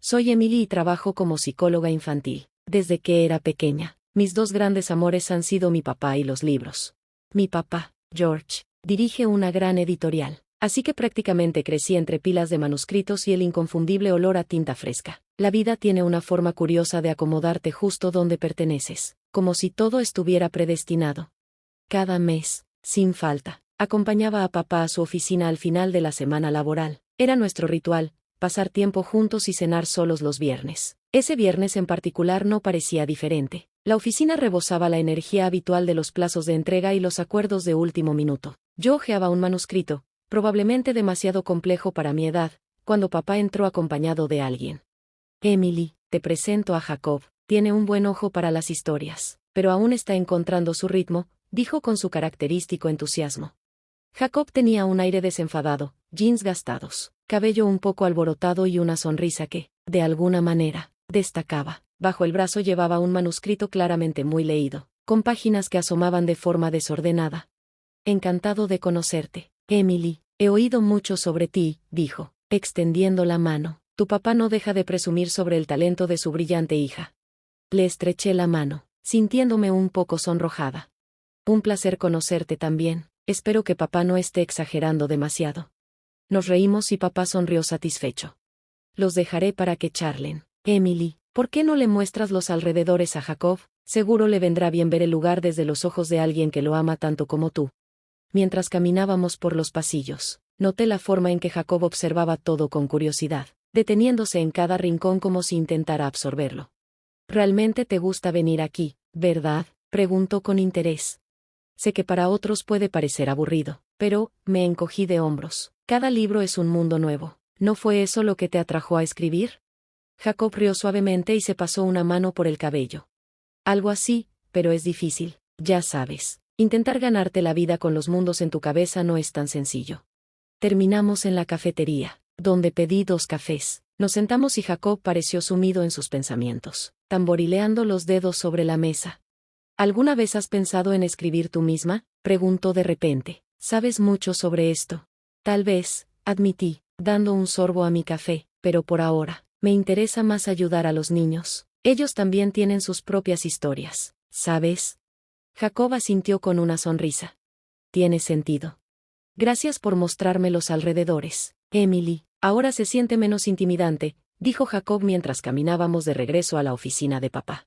Soy Emily y trabajo como psicóloga infantil. Desde que era pequeña, mis dos grandes amores han sido mi papá y los libros. Mi papá, George, dirige una gran editorial, así que prácticamente crecí entre pilas de manuscritos y el inconfundible olor a tinta fresca. La vida tiene una forma curiosa de acomodarte justo donde perteneces, como si todo estuviera predestinado. Cada mes, sin falta, acompañaba a papá a su oficina al final de la semana laboral. Era nuestro ritual, pasar tiempo juntos y cenar solos los viernes. Ese viernes en particular no parecía diferente. La oficina rebosaba la energía habitual de los plazos de entrega y los acuerdos de último minuto. Yo hojeaba un manuscrito, probablemente demasiado complejo para mi edad, cuando papá entró acompañado de alguien. Emily, te presento a Jacob. Tiene un buen ojo para las historias, pero aún está encontrando su ritmo, dijo con su característico entusiasmo. Jacob tenía un aire desenfadado, jeans gastados, cabello un poco alborotado y una sonrisa que, de alguna manera, destacaba. Bajo el brazo llevaba un manuscrito claramente muy leído, con páginas que asomaban de forma desordenada. Encantado de conocerte, Emily. He oído mucho sobre ti, dijo, extendiendo la mano. Tu papá no deja de presumir sobre el talento de su brillante hija. Le estreché la mano, sintiéndome un poco sonrojada. Un placer conocerte también. Espero que papá no esté exagerando demasiado. Nos reímos y papá sonrió satisfecho. Los dejaré para que charlen. Emily, ¿por qué no le muestras los alrededores a Jacob? Seguro le vendrá bien ver el lugar desde los ojos de alguien que lo ama tanto como tú. Mientras caminábamos por los pasillos, noté la forma en que Jacob observaba todo con curiosidad, deteniéndose en cada rincón como si intentara absorberlo. ¿Realmente te gusta venir aquí, verdad?, preguntó con interés. Sé que para otros puede parecer aburrido, pero, me encogí de hombros. Cada libro es un mundo nuevo. ¿No fue eso lo que te atrajo a escribir? Jacob rió suavemente y se pasó una mano por el cabello. Algo así, pero es difícil, ya sabes. Intentar ganarte la vida con los mundos en tu cabeza no es tan sencillo. Terminamos en la cafetería, donde pedí 2 cafés. Nos sentamos y Jacob pareció sumido en sus pensamientos, tamborileando los dedos sobre la mesa. ¿Alguna vez has pensado en escribir tú misma?, preguntó de repente. ¿Sabes mucho sobre esto? Tal vez, admití, dando un sorbo a mi café, pero por ahora, me interesa más ayudar a los niños. Ellos también tienen sus propias historias, ¿sabes? Jacob asintió con una sonrisa. Tiene sentido. Gracias por mostrarme los alrededores, Emily. Ahora se siente menos intimidante, dijo Jacob mientras caminábamos de regreso a la oficina de papá.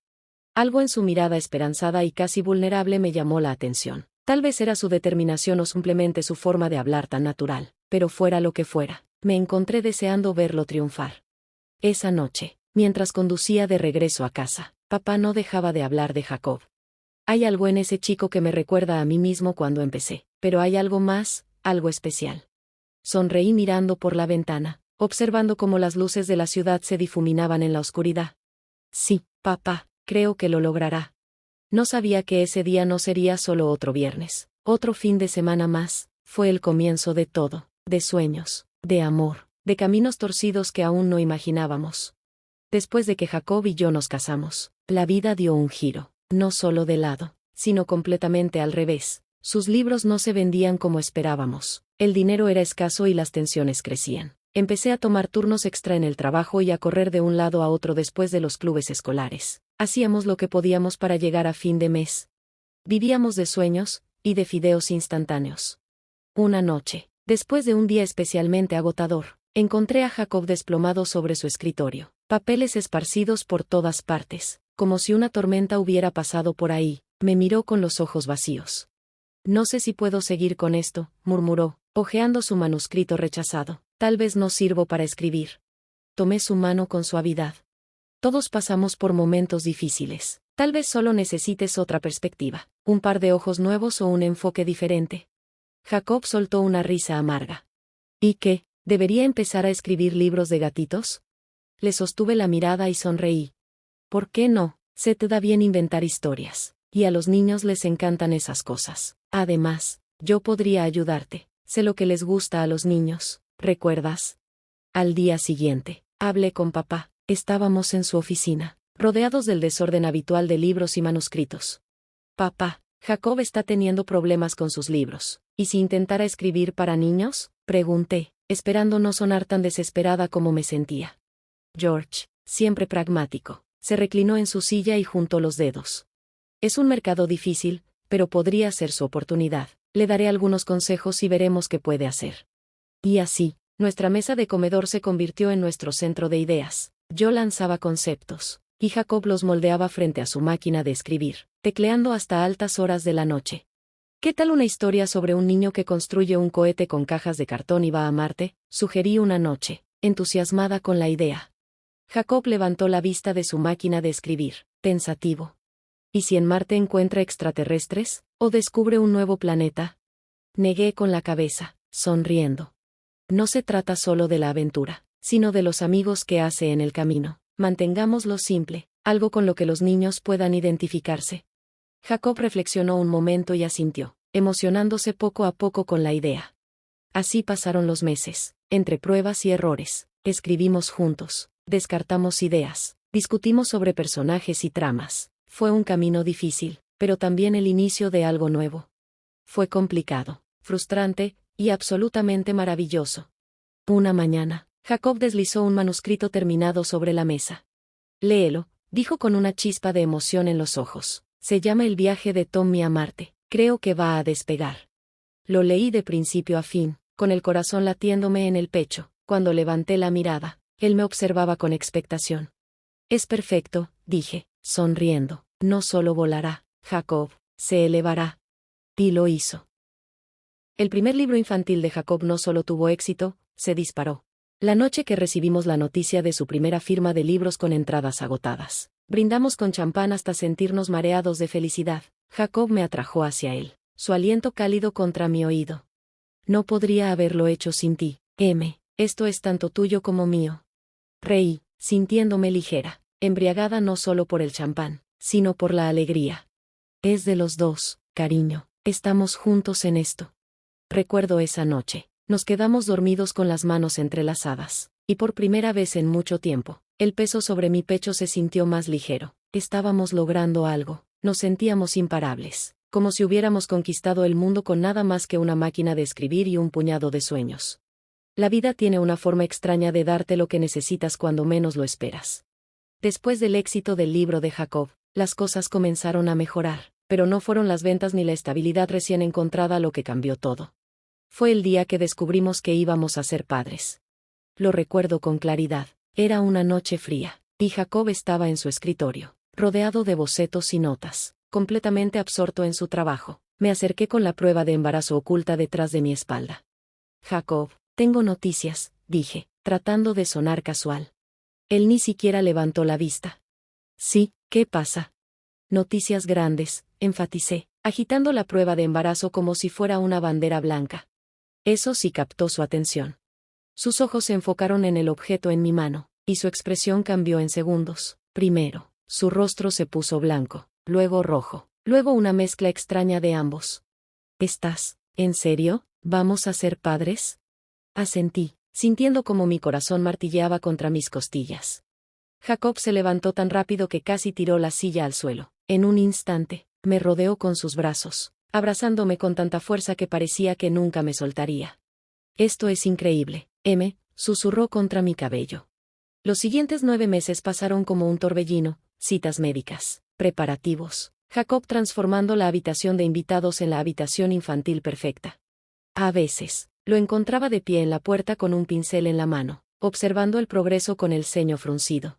Algo en su mirada esperanzada y casi vulnerable me llamó la atención. Tal vez era su determinación o simplemente su forma de hablar tan natural, pero fuera lo que fuera, me encontré deseando verlo triunfar. Esa noche, mientras conducía de regreso a casa, papá no dejaba de hablar de Jacob. Hay algo en ese chico que me recuerda a mí mismo cuando empecé, pero hay algo más, algo especial. Sonreí mirando por la ventana, observando cómo las luces de la ciudad se difuminaban en la oscuridad. Sí, papá, creo que lo logrará. No sabía que ese día no sería solo otro viernes, otro fin de semana más. Fue el comienzo de todo, de sueños, de amor, de caminos torcidos que aún no imaginábamos. Después de que Jacob y yo nos casamos, la vida dio un giro, no solo de lado, sino completamente al revés. Sus libros no se vendían como esperábamos, el dinero era escaso y las tensiones crecían. Empecé a tomar turnos extra en el trabajo y a correr de un lado a otro después de los clubes escolares. Hacíamos lo que podíamos para llegar a fin de mes. Vivíamos de sueños, y de fideos instantáneos. Una noche, después de un día especialmente agotador, encontré a Jacob desplomado sobre su escritorio, papeles esparcidos por todas partes, como si una tormenta hubiera pasado por ahí. Me miró con los ojos vacíos. No sé si puedo seguir con esto, murmuró, hojeando su manuscrito rechazado. Tal vez no sirvo para escribir. Tomé su mano con suavidad. Todos pasamos por momentos difíciles. Tal vez solo necesites otra perspectiva, un par de ojos nuevos o un enfoque diferente. Jacob soltó una risa amarga. ¿Y qué? ¿Debería empezar a escribir libros de gatitos? Le sostuve la mirada y sonreí. ¿Por qué no? Se te da bien inventar historias, y a los niños les encantan esas cosas. Además, yo podría ayudarte. Sé lo que les gusta a los niños, ¿recuerdas? Al día siguiente, hablé con papá. Estábamos en su oficina, rodeados del desorden habitual de libros y manuscritos. Papá, Jacob está teniendo problemas con sus libros. ¿Y si intentara escribir para niños?, pregunté, esperando no sonar tan desesperada como me sentía. George, siempre pragmático, se reclinó en su silla y juntó los dedos. Es un mercado difícil, pero podría ser su oportunidad. Le daré algunos consejos y veremos qué puede hacer. Y así, nuestra mesa de comedor se convirtió en nuestro centro de ideas. Yo lanzaba conceptos, y Jacob los moldeaba frente a su máquina de escribir, tecleando hasta altas horas de la noche. ¿Qué tal una historia sobre un niño que construye un cohete con cajas de cartón y va a Marte? Sugerí una noche, entusiasmada con la idea. Jacob levantó la vista de su máquina de escribir, pensativo. ¿Y si en Marte encuentra extraterrestres, o descubre un nuevo planeta? Negué con la cabeza, sonriendo. No se trata solo de la aventura, sino de los amigos que hace en el camino. Mantengámoslo simple, algo con lo que los niños puedan identificarse. Jacob reflexionó un momento y asintió, emocionándose poco a poco con la idea. Así pasaron los meses, entre pruebas y errores. Escribimos juntos, descartamos ideas, discutimos sobre personajes y tramas. Fue un camino difícil, pero también el inicio de algo nuevo. Fue complicado, frustrante, y absolutamente maravilloso. Una mañana, Jacob deslizó un manuscrito terminado sobre la mesa. Léelo, dijo con una chispa de emoción en los ojos. Se llama El viaje de Tommy a Marte. Creo que va a despegar. Lo leí de principio a fin, con el corazón latiéndome en el pecho. Cuando levanté la mirada, él me observaba con expectación. Es perfecto, dije, sonriendo. No solo volará, Jacob, se elevará. Y lo hizo. El primer libro infantil de Jacob no solo tuvo éxito, se disparó. La noche que recibimos la noticia de su primera firma de libros con entradas agotadas, brindamos con champán hasta sentirnos mareados de felicidad. Jacob me atrajo hacia él, su aliento cálido contra mi oído. No podría haberlo hecho sin ti, M. Esto es tanto tuyo como mío. Reí, sintiéndome ligera, embriagada no solo por el champán, sino por la alegría. Es de los dos, cariño, estamos juntos en esto. Recuerdo esa noche, nos quedamos dormidos con las manos entrelazadas, y por primera vez en mucho tiempo, el peso sobre mi pecho se sintió más ligero. Estábamos logrando algo, nos sentíamos imparables, como si hubiéramos conquistado el mundo con nada más que una máquina de escribir y un puñado de sueños. La vida tiene una forma extraña de darte lo que necesitas cuando menos lo esperas. Después del éxito del libro de Jacob, las cosas comenzaron a mejorar, pero no fueron las ventas ni la estabilidad recién encontrada lo que cambió todo. Fue el día que descubrimos que íbamos a ser padres. Lo recuerdo con claridad. Era una noche fría, y Jacob estaba en su escritorio, rodeado de bocetos y notas, completamente absorto en su trabajo. Me acerqué con la prueba de embarazo oculta detrás de mi espalda. Jacob, tengo noticias, dije, tratando de sonar casual. Él ni siquiera levantó la vista. Sí, ¿qué pasa? Noticias grandes, enfaticé, agitando la prueba de embarazo como si fuera una bandera blanca. Eso sí captó su atención. Sus ojos se enfocaron en el objeto en mi mano, y su expresión cambió en segundos. Primero, su rostro se puso blanco, luego rojo, luego una mezcla extraña de ambos. ¿Estás, en serio? ¿Vamos a ser padres? Asentí, sintiendo como mi corazón martilleaba contra mis costillas. Jacob se levantó tan rápido que casi tiró la silla al suelo. En un instante, me rodeó con sus brazos, abrazándome con tanta fuerza que parecía que nunca me soltaría. Esto es increíble, M, susurró contra mi cabello. Los siguientes 9 meses pasaron como un torbellino, citas médicas, preparativos, Jacob transformando la habitación de invitados en la habitación infantil perfecta. A veces, lo encontraba de pie en la puerta con un pincel en la mano, observando el progreso con el ceño fruncido.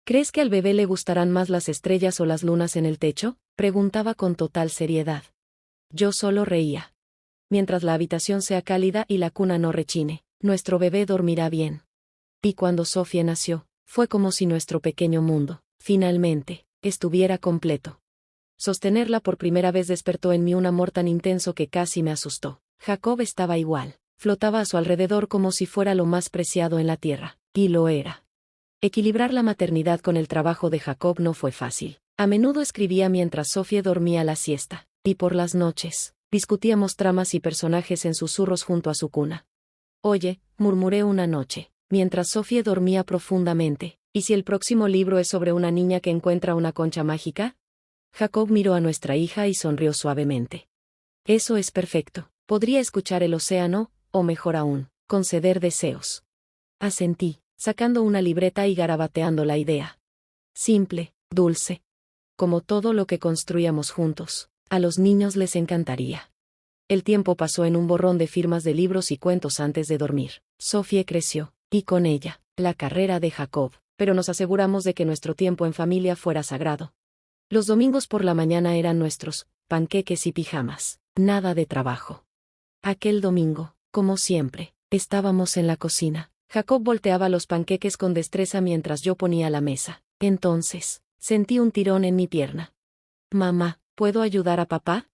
¿Crees que al bebé le gustarán más las estrellas o las lunas en el techo?, preguntaba con total seriedad. Yo solo reía. Mientras la habitación sea cálida y la cuna no rechine, nuestro bebé dormirá bien. Y cuando Sofía nació, fue como si nuestro pequeño mundo, finalmente, estuviera completo. Sostenerla por primera vez despertó en mí un amor tan intenso que casi me asustó. Jacob estaba igual, flotaba a su alrededor como si fuera lo más preciado en la tierra, y lo era. Equilibrar la maternidad con el trabajo de Jacob no fue fácil. A menudo escribía mientras Sofía dormía la siesta, y por las noches, discutíamos tramas y personajes en susurros junto a su cuna. Oye, murmuré una noche, mientras Sofía dormía profundamente, ¿y si el próximo libro es sobre una niña que encuentra una concha mágica? Jacob miró a nuestra hija y sonrió suavemente. Eso es perfecto. Podría escuchar el océano, o mejor aún, conceder deseos. Asentí, sacando una libreta y garabateando la idea. Simple, dulce. Como todo lo que construíamos juntos, a los niños les encantaría. El tiempo pasó en un borrón de firmas de libros y cuentos antes de dormir. Sophie creció, y con ella, la carrera de Jacob, pero nos aseguramos de que nuestro tiempo en familia fuera sagrado. Los domingos por la mañana eran nuestros, panqueques y pijamas, nada de trabajo. Aquel domingo, como siempre, estábamos en la cocina. Jacob volteaba los panqueques con destreza mientras yo ponía la mesa. Entonces, sentí un tirón en mi pierna. Mamá, ¿puedo ayudar a papá?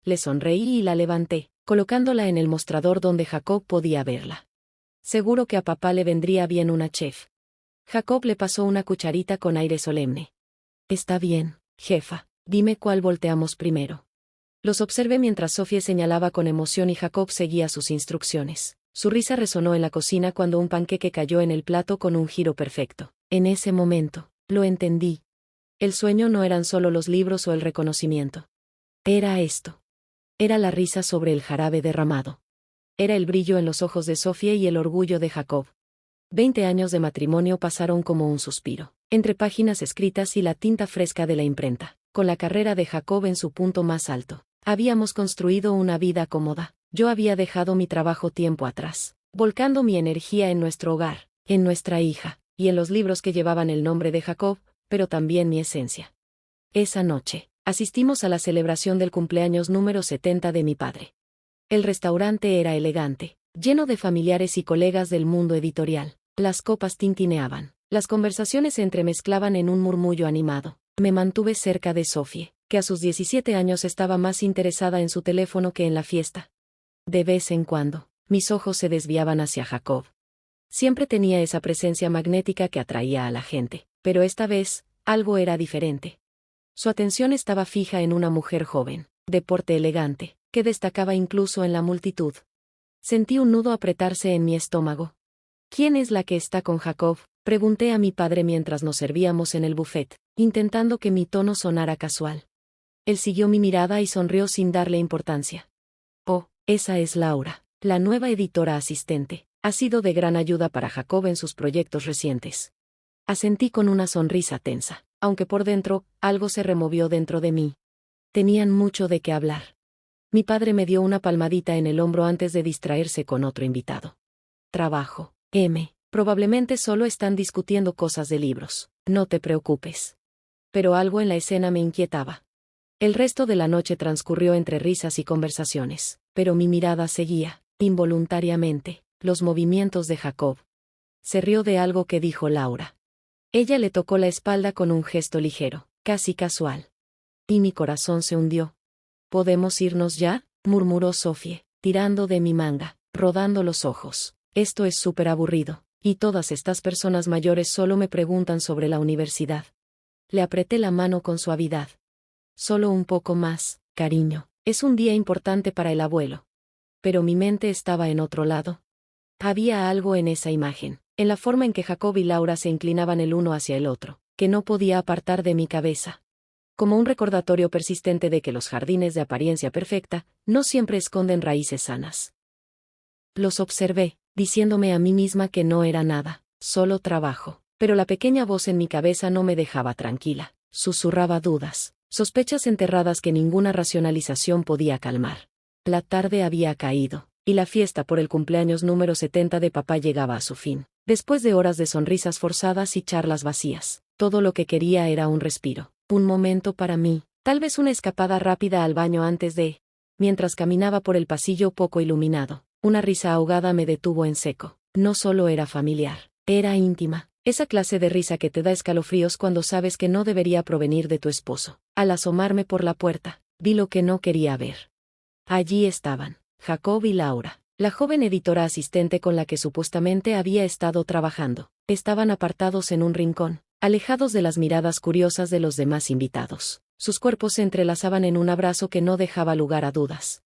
Le sonreí y la levanté, colocándola en el mostrador donde Jacob podía verla. Seguro que a papá le vendría bien una chef. Jacob le pasó una cucharita con aire solemne. Está bien, jefa, dime cuál volteamos primero. Los observé mientras Sophie señalaba con emoción y Jacob seguía sus instrucciones. Su risa resonó en la cocina cuando un panqueque cayó en el plato con un giro perfecto. En ese momento, lo entendí. El sueño no eran solo los libros o el reconocimiento. Era esto. Era la risa sobre el jarabe derramado. Era el brillo en los ojos de Sophie y el orgullo de Jacob. 20 años de matrimonio pasaron como un suspiro, entre páginas escritas y la tinta fresca de la imprenta, con la carrera de Jacob en su punto más alto. Habíamos construido una vida cómoda. Yo había dejado mi trabajo tiempo atrás, volcando mi energía en nuestro hogar, en nuestra hija, y en los libros que llevaban el nombre de Jacob, pero también mi esencia. Esa noche, asistimos a la celebración del cumpleaños número 70 de mi padre. El restaurante era elegante, lleno de familiares y colegas del mundo editorial. Las copas tintineaban, las conversaciones se entremezclaban en un murmullo animado. Me mantuve cerca de Sophie, que a sus 17 años estaba más interesada en su teléfono que en la fiesta. De vez en cuando, mis ojos se desviaban hacia Jacob. Siempre tenía esa presencia magnética que atraía a la gente, pero esta vez, algo era diferente. Su atención estaba fija en una mujer joven, de porte elegante, que destacaba incluso en la multitud. Sentí un nudo apretarse en mi estómago. ¿Quién es la que está con Jacob?, pregunté a mi padre mientras nos servíamos en el buffet, intentando que mi tono sonara casual. Él siguió mi mirada y sonrió sin darle importancia. Oh, esa es Laura, la nueva editora asistente. Ha sido de gran ayuda para Jacob en sus proyectos recientes. Asentí con una sonrisa tensa, aunque por dentro, algo se removió dentro de mí. Tenían mucho de qué hablar. Mi padre me dio una palmadita en el hombro antes de distraerse con otro invitado. Trabajo, probablemente solo están discutiendo cosas de libros, no te preocupes. Pero algo en la escena me inquietaba. El resto de la noche transcurrió entre risas y conversaciones, pero mi mirada seguía, involuntariamente, los movimientos de Jacob. Se rió de algo que dijo Laura. Ella le tocó la espalda con un gesto ligero, casi casual. Y mi corazón se hundió. ¿Podemos irnos ya?, murmuró Sophie, tirando de mi manga, rodando los ojos. Esto es súper aburrido, y todas estas personas mayores solo me preguntan sobre la universidad. Le apreté la mano con suavidad. Solo un poco más, cariño, es un día importante para el abuelo. Pero mi mente estaba en otro lado. Había algo en esa imagen, en la forma en que Jacob y Laura se inclinaban el uno hacia el otro, que no podía apartar de mi cabeza. Como un recordatorio persistente de que los jardines de apariencia perfecta no siempre esconden raíces sanas. Los observé, diciéndome a mí misma que no era nada, solo trabajo, pero la pequeña voz en mi cabeza no me dejaba tranquila, susurraba dudas, sospechas enterradas que ninguna racionalización podía calmar. La tarde había caído, y la fiesta por el cumpleaños número 70 de papá llegaba a su fin. Después de horas de sonrisas forzadas y charlas vacías, todo lo que quería era un respiro, un momento para mí, tal vez una escapada rápida al baño antes de... Mientras caminaba por el pasillo poco iluminado, una risa ahogada me detuvo en seco. No solo era familiar, era íntima, esa clase de risa que te da escalofríos cuando sabes que no debería provenir de tu esposo. Al asomarme por la puerta, vi lo que no quería ver. Allí estaban, Jacob y Laura, la joven editora asistente con la que supuestamente había estado trabajando. Estaban apartados en un rincón, alejados de las miradas curiosas de los demás invitados. Sus cuerpos se entrelazaban en un abrazo que no dejaba lugar a dudas.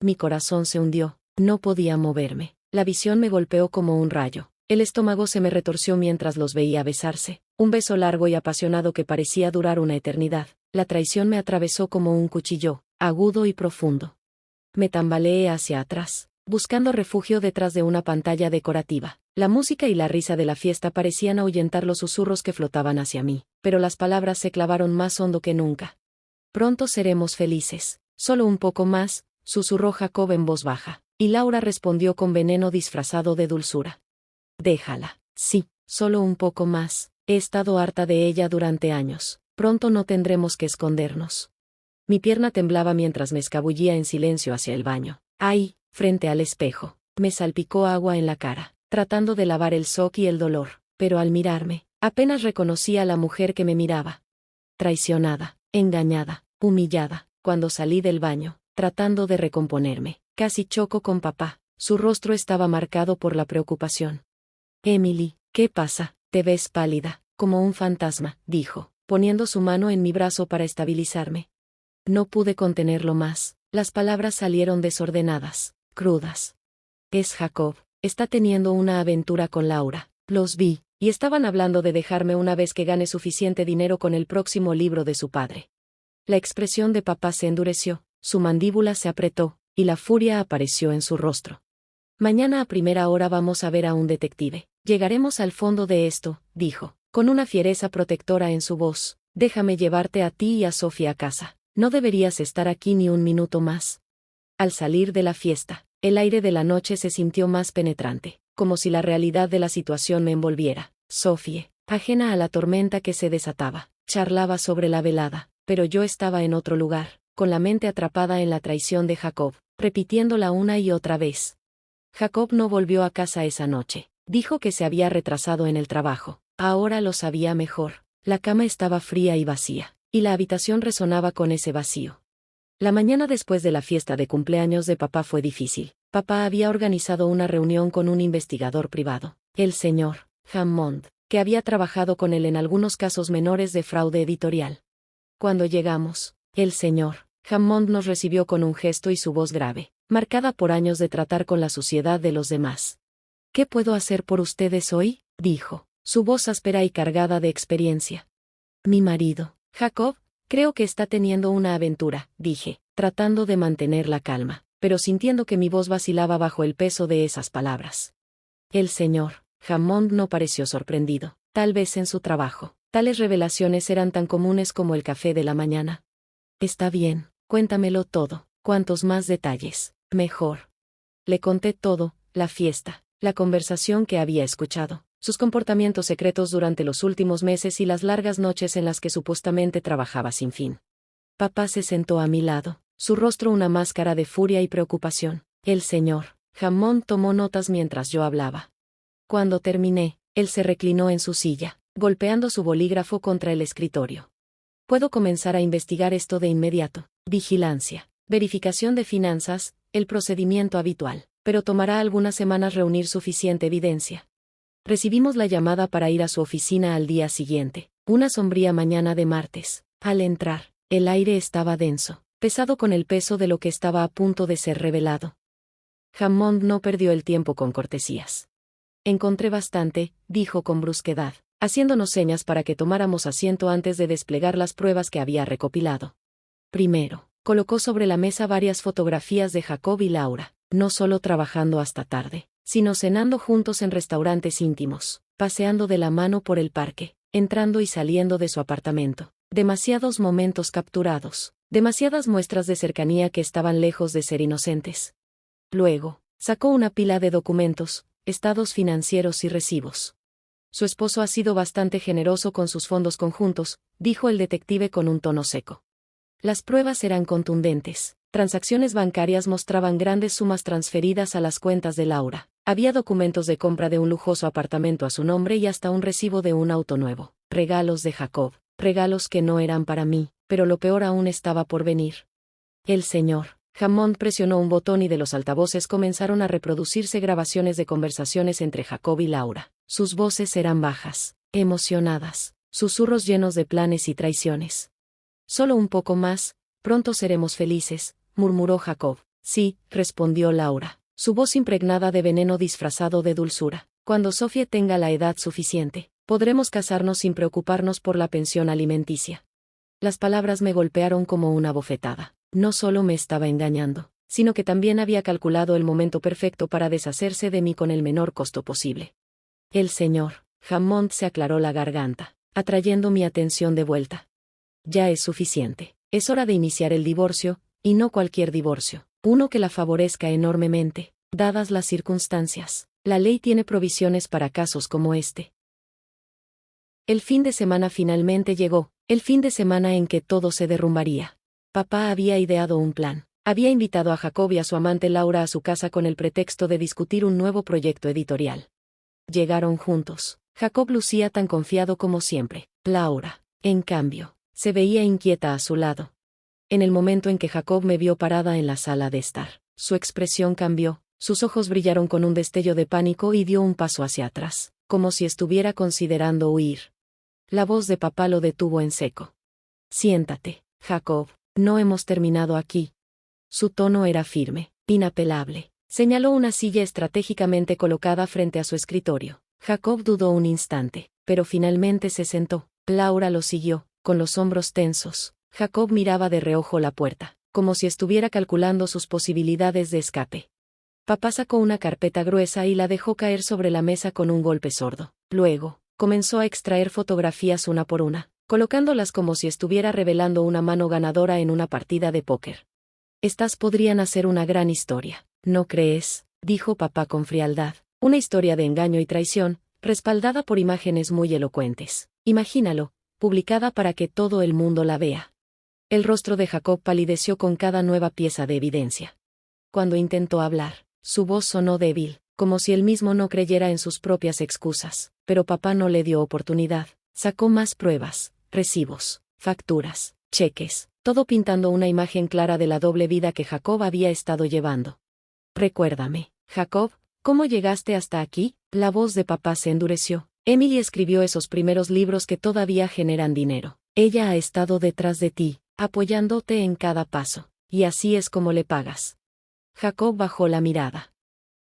Mi corazón se hundió, no podía moverme, la visión me golpeó como un rayo. El estómago se me retorció mientras los veía besarse, un beso largo y apasionado que parecía durar una eternidad. La traición me atravesó como un cuchillo, agudo y profundo. Me tambaleé hacia atrás, buscando refugio detrás de una pantalla decorativa. La música y la risa de la fiesta parecían ahuyentar los susurros que flotaban hacia mí, pero las palabras se clavaron más hondo que nunca. Pronto seremos felices. Solo un poco más, susurró Jacob en voz baja, y Laura respondió con veneno disfrazado de dulzura. Déjala. Sí, solo un poco más. He estado harta de ella durante años. Pronto no tendremos que escondernos. Mi pierna temblaba mientras me escabullía en silencio hacia el baño. Ahí, frente al espejo, me salpicó agua en la cara, tratando de lavar el shock y el dolor, pero al mirarme, apenas reconocí a la mujer que me miraba. Traicionada, engañada, humillada. Cuando salí del baño, tratando de recomponerme, casi choco con papá. Su rostro estaba marcado por la preocupación. Emily, ¿qué pasa? Te ves pálida, como un fantasma, dijo, poniendo su mano en mi brazo para estabilizarme. No pude contenerlo más, las palabras salieron desordenadas, crudas. Es Jacob, está teniendo una aventura con Laura. Los vi, y estaban hablando de dejarme una vez que gane suficiente dinero con el próximo libro de su padre. La expresión de papá se endureció, su mandíbula se apretó, y la furia apareció en su rostro. Mañana a primera hora vamos a ver a un detective. Llegaremos al fondo de esto, dijo, con una fiereza protectora en su voz. Déjame llevarte a ti y a Sofía a casa. No deberías estar aquí ni un minuto más. Al salir de la fiesta, el aire de la noche se sintió más penetrante, como si la realidad de la situación me envolviera. Sophie, ajena a la tormenta que se desataba, charlaba sobre la velada, pero yo estaba en otro lugar, con la mente atrapada en la traición de Jacob, repitiéndola una y otra vez. Jacob no volvió a casa esa noche. Dijo que se había retrasado en el trabajo. Ahora lo sabía mejor. La cama estaba fría y vacía, y la habitación resonaba con ese vacío. La mañana después de la fiesta de cumpleaños de papá fue difícil. Papá había organizado una reunión con un investigador privado, el señor Hammond, que había trabajado con él en algunos casos menores de fraude editorial. Cuando llegamos, el señor Hammond nos recibió con un gesto y su voz grave, marcada por años de tratar con la suciedad de los demás. ¿Qué puedo hacer por ustedes hoy?, dijo, su voz áspera y cargada de experiencia. Mi marido, Jacob, creo que está teniendo una aventura, dije, tratando de mantener la calma, pero sintiendo que mi voz vacilaba bajo el peso de esas palabras. El señor Hammond no pareció sorprendido, tal vez en su trabajo. Tales revelaciones eran tan comunes como el café de la mañana. Está bien, cuéntamelo todo, cuantos más detalles, mejor. Le conté todo, la fiesta, la conversación que había escuchado, sus comportamientos secretos durante los últimos meses y las largas noches en las que supuestamente trabajaba sin fin. Papá se sentó a mi lado, su rostro una máscara de furia y preocupación. El señor Hammond tomó notas mientras yo hablaba. Cuando terminé, él se reclinó en su silla, golpeando su bolígrafo contra el escritorio. Puedo comenzar a investigar esto de inmediato. Vigilancia, verificación de finanzas, el procedimiento habitual, pero tomará algunas semanas reunir suficiente evidencia. Recibimos la llamada para ir a su oficina al día siguiente, una sombría mañana de martes. Al entrar, el aire estaba denso, pesado con el peso de lo que estaba a punto de ser revelado. Hammond no perdió el tiempo con cortesías. Encontré bastante, dijo con brusquedad, haciéndonos señas para que tomáramos asiento antes de desplegar las pruebas que había recopilado. Primero, colocó sobre la mesa varias fotografías de Jacob y Laura, no solo trabajando hasta tarde, sino cenando juntos en restaurantes íntimos, paseando de la mano por el parque, entrando y saliendo de su apartamento. Demasiados momentos capturados, demasiadas muestras de cercanía que estaban lejos de ser inocentes. Luego, sacó una pila de documentos, estados financieros y recibos. Su esposo ha sido bastante generoso con sus fondos conjuntos, dijo el detective con un tono seco. Las pruebas eran contundentes. Transacciones bancarias mostraban grandes sumas transferidas a las cuentas de Laura. Había documentos de compra de un lujoso apartamento a su nombre y hasta un recibo de un auto nuevo. Regalos de Jacob. Regalos que no eran para mí, pero lo peor aún estaba por venir. El señor Hammond presionó un botón y de los altavoces comenzaron a reproducirse grabaciones de conversaciones entre Jacob y Laura. Sus voces eran bajas, emocionadas, susurros llenos de planes y traiciones. Solo un poco más, pronto seremos felices, murmuró Jacob. Sí, respondió Laura, su voz impregnada de veneno disfrazado de dulzura. Cuando Sophie tenga la edad suficiente, podremos casarnos sin preocuparnos por la pensión alimenticia. Las palabras me golpearon como una bofetada. No solo me estaba engañando, sino que también había calculado el momento perfecto para deshacerse de mí con el menor costo posible. El señor Hammond se aclaró la garganta, atrayendo mi atención de vuelta. Ya es suficiente. Es hora de iniciar el divorcio, y no cualquier divorcio. Uno que la favorezca enormemente, dadas las circunstancias. La ley tiene provisiones para casos como este. El fin de semana finalmente llegó, el fin de semana en que todo se derrumbaría. Papá había ideado un plan. Había invitado a Jacob y a su amante Laura a su casa con el pretexto de discutir un nuevo proyecto editorial. Llegaron juntos. Jacob lucía tan confiado como siempre. Laura, en cambio, se veía inquieta a su lado. En el momento en que Jacob me vio parada en la sala de estar, su expresión cambió, sus ojos brillaron con un destello de pánico y dio un paso hacia atrás, como si estuviera considerando huir. La voz de papá lo detuvo en seco. Siéntate, Jacob, no hemos terminado aquí. Su tono era firme, inapelable. Señaló una silla estratégicamente colocada frente a su escritorio. Jacob dudó un instante, pero finalmente se sentó. Laura lo siguió, con los hombros tensos. Jacob miraba de reojo la puerta, como si estuviera calculando sus posibilidades de escape. Papá sacó una carpeta gruesa y la dejó caer sobre la mesa con un golpe sordo. Luego, comenzó a extraer fotografías una por una, colocándolas como si estuviera revelando una mano ganadora en una partida de póker. Estas podrían hacer una gran historia, ¿no crees?, dijo papá con frialdad. Una historia de engaño y traición, respaldada por imágenes muy elocuentes. Imagínalo, publicada para que todo el mundo la vea. El rostro de Jacob palideció con cada nueva pieza de evidencia. Cuando intentó hablar, su voz sonó débil, como si él mismo no creyera en sus propias excusas, pero papá no le dio oportunidad. Sacó más pruebas, recibos, facturas, cheques, todo pintando una imagen clara de la doble vida que Jacob había estado llevando. Recuérdame, Jacob, ¿cómo llegaste hasta aquí? La voz de papá se endureció. Emily escribió esos primeros libros que todavía generan dinero. Ella ha estado detrás de ti, apoyándote en cada paso, y así es como le pagas. Jacob bajó la mirada.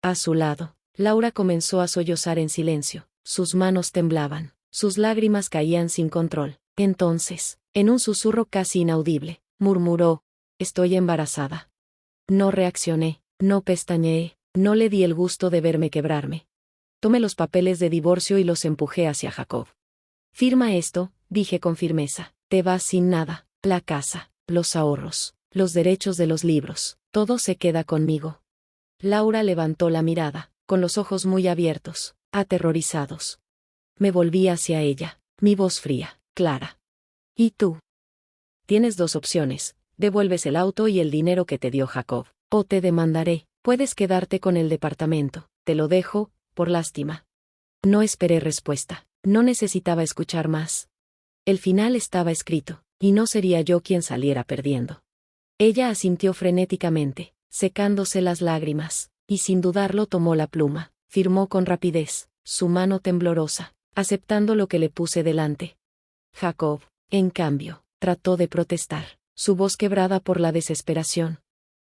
A su lado, Laura comenzó a sollozar en silencio. Sus manos temblaban, sus lágrimas caían sin control. Entonces, en un susurro casi inaudible, murmuró: «Estoy embarazada». No reaccioné, no pestañeé, no le di el gusto de verme quebrarme. Tomé los papeles de divorcio y los empujé hacia Jacob. «Firma esto», dije con firmeza. «Te vas sin nada, la casa, los ahorros, los derechos de los libros, todo se queda conmigo». Laura levantó la mirada, con los ojos muy abiertos, aterrorizados. Me volví hacia ella, mi voz fría, clara. «¿Y tú?» «Tienes dos opciones, devuelves el auto y el dinero que te dio Jacob, o te demandaré, puedes quedarte con el departamento, te lo dejo, por lástima». No esperé respuesta, no necesitaba escuchar más. El final estaba escrito, y no sería yo quien saliera perdiendo. Ella asintió frenéticamente, secándose las lágrimas, y sin dudarlo tomó la pluma, firmó con rapidez, su mano temblorosa, aceptando lo que le puse delante. Jacob, en cambio, trató de protestar, su voz quebrada por la desesperación.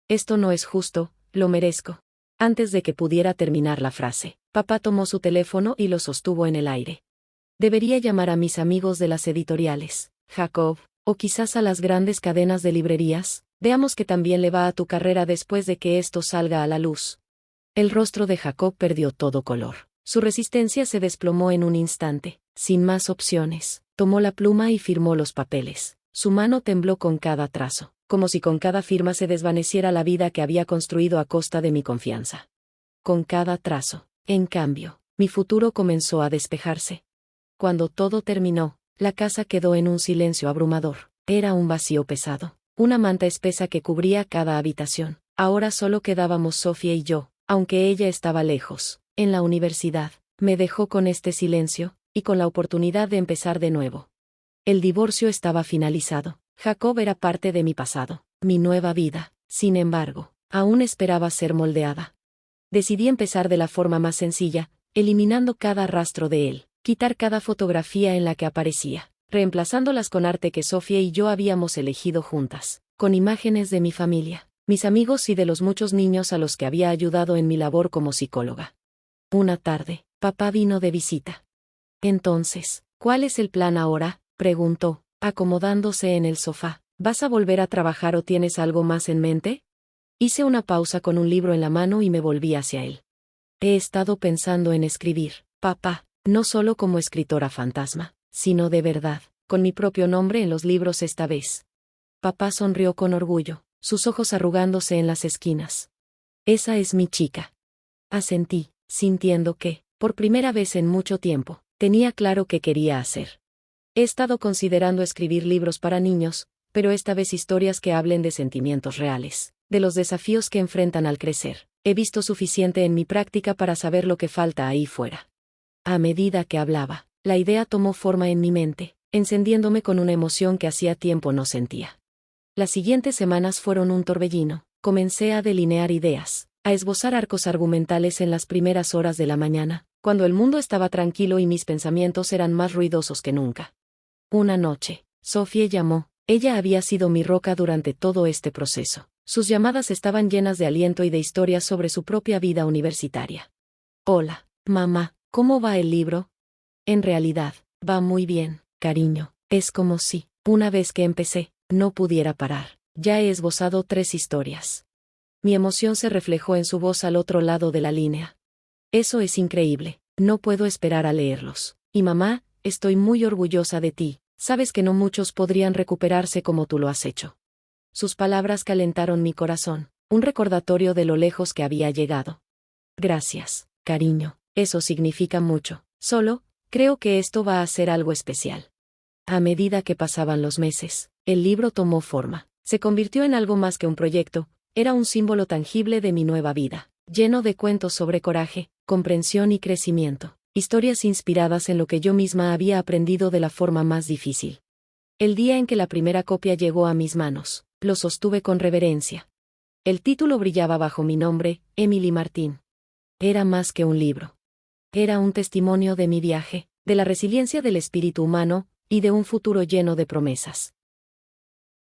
«Esto no es justo, lo merezco». Antes de que pudiera terminar la frase, papá tomó su teléfono y lo sostuvo en el aire. «Debería llamar a mis amigos de las editoriales, Jacob, o quizás a las grandes cadenas de librerías. Veamos que también le va a tu carrera después de que esto salga a la luz». El rostro de Jacob perdió todo color. Su resistencia se desplomó en un instante. Sin más opciones, tomó la pluma y firmó los papeles. Su mano tembló con cada trazo, como si con cada firma se desvaneciera la vida que había construido a costa de mi confianza. Con cada trazo, en cambio, mi futuro comenzó a despejarse. Cuando todo terminó, la casa quedó en un silencio abrumador. Era un vacío pesado, una manta espesa que cubría cada habitación. Ahora solo quedábamos Sofía y yo, aunque ella estaba lejos, en la universidad. Me dejó con este silencio, y con la oportunidad de empezar de nuevo. El divorcio estaba finalizado. Jacob era parte de mi pasado, mi nueva vida. Sin embargo, aún esperaba ser moldeada. Decidí empezar de la forma más sencilla, eliminando cada rastro de él, quitar cada fotografía en la que aparecía, reemplazándolas con arte que Sofía y yo habíamos elegido juntas, con imágenes de mi familia, mis amigos y de los muchos niños a los que había ayudado en mi labor como psicóloga. Una tarde, papá vino de visita. «Entonces, ¿cuál es el plan ahora?», preguntó, acomodándose en el sofá. «¿Vas a volver a trabajar o tienes algo más en mente?». Hice una pausa con un libro en la mano y me volví hacia él. He estado pensando en escribir, papá, no solo como escritora fantasma, sino de verdad, con mi propio nombre en los libros esta vez. Papá sonrió con orgullo, sus ojos arrugándose en las esquinas. Esa es mi chica. Asentí, sintiendo que, por primera vez en mucho tiempo, tenía claro qué quería hacer. He estado considerando escribir libros para niños, pero esta vez historias que hablen de sentimientos reales, de los desafíos que enfrentan al crecer. He visto suficiente en mi práctica para saber lo que falta ahí fuera. A medida que hablaba, la idea tomó forma en mi mente, encendiéndome con una emoción que hacía tiempo no sentía. Las siguientes semanas fueron un torbellino. Comencé a delinear ideas, a esbozar arcos argumentales en las primeras horas de la mañana, cuando el mundo estaba tranquilo y mis pensamientos eran más ruidosos que nunca. Una noche, Sophie llamó. Ella había sido mi roca durante todo este proceso. Sus llamadas estaban llenas de aliento y de historias sobre su propia vida universitaria. Hola, mamá, ¿cómo va el libro? En realidad, va muy bien, cariño. Es como si, una vez que empecé, no pudiera parar. Ya he esbozado 3 historias. Mi emoción se reflejó en su voz al otro lado de la línea. Eso es increíble, no puedo esperar a leerlos. Y mamá, estoy muy orgullosa de ti, sabes que no muchos podrían recuperarse como tú lo has hecho. Sus palabras calentaron mi corazón, un recordatorio de lo lejos que había llegado. Gracias, cariño, eso significa mucho. Solo, creo que esto va a ser algo especial. A medida que pasaban los meses, el libro tomó forma. Se convirtió en algo más que un proyecto, era un símbolo tangible de mi nueva vida, lleno de cuentos sobre coraje, comprensión y crecimiento, historias inspiradas en lo que yo misma había aprendido de la forma más difícil. El día en que la primera copia llegó a mis manos, lo sostuve con reverencia. El título brillaba bajo mi nombre, Emily Martin. Era más que un libro. Era un testimonio de mi viaje, de la resiliencia del espíritu humano, y de un futuro lleno de promesas.